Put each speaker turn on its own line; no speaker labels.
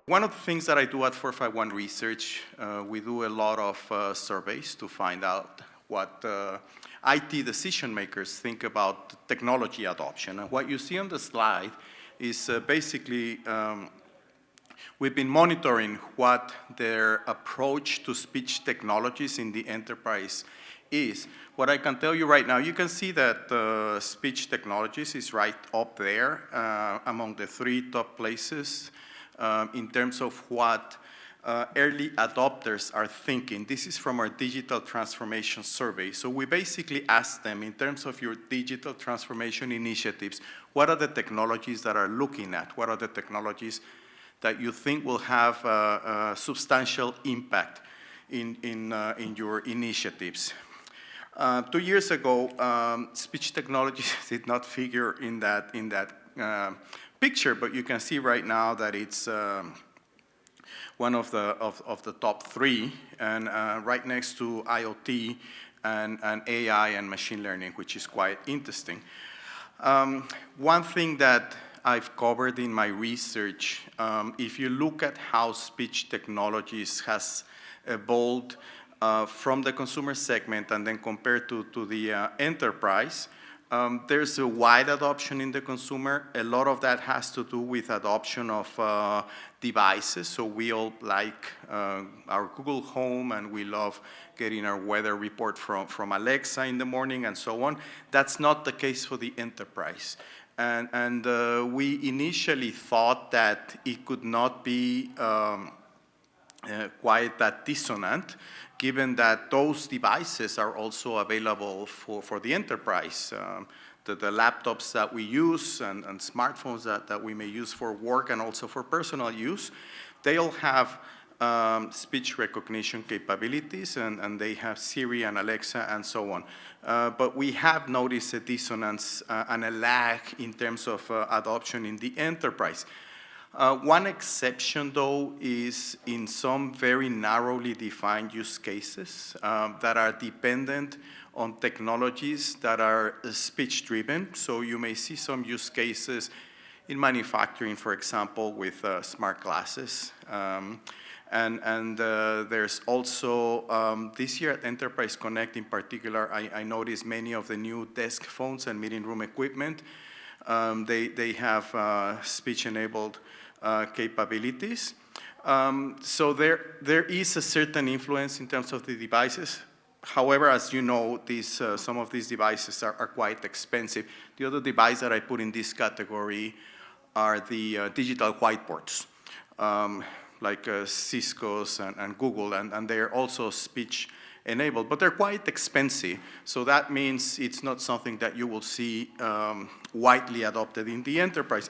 One of the things that I do at 451 Research, we do a lot of surveys to find out what IT decision makers think about technology adoption. And what you see on the slide is basically we've been monitoring what their approach to speech technologies in the enterprise is. What I can tell you right now, you can see that speech technologies is right up there among the 3 top places in terms of what early adopters are thinking. This is from our digital transformation survey. So we basically asked them, in terms of your digital transformation initiatives, what are the technologies that are looking at? What are the technologies that you think will have a substantial impact in your initiatives? 2 years ago, speech technologies did not figure in that picture, but you can see right now that it's one of the top 3, and right next to IoT and AI and machine learning, which is quite interesting. One thing that I've covered in my research, if you look at how speech technologies has evolved from the consumer segment and then compared to the enterprise, there's a wide adoption in the consumer. A lot of that has to do with adoption of devices. So we all like our Google Home, and we love getting our weather report from Alexa in the morning and so on. That's not the case for the enterprise. And we initially thought that it could not be quite that dissonant, given that those devices are also available for the enterprise. The laptops that we use and smartphones that we may use for work and also for personal use, they all have speech recognition capabilities, and they have Siri and Alexa and so on. But we have noticed a dissonance and a lag in terms of adoption in the enterprise. One exception, though, is in some very narrowly defined use cases that are dependent on technologies that are speech-driven. So you may see some use cases in manufacturing, for example, with smart glasses. And there's also, this year at Enterprise Connect in particular, I noticed many of the new desk phones and meeting room equipment, they have speech-enabled capabilities. So there is a certain influence in terms of the devices. However, as you know, some of these devices are quite expensive. The other device that I put in this category are the digital whiteboards, like Cisco's and Google, and they're also speech enabled, but they're quite expensive. So that means it's not something that you will see widely adopted in the enterprise.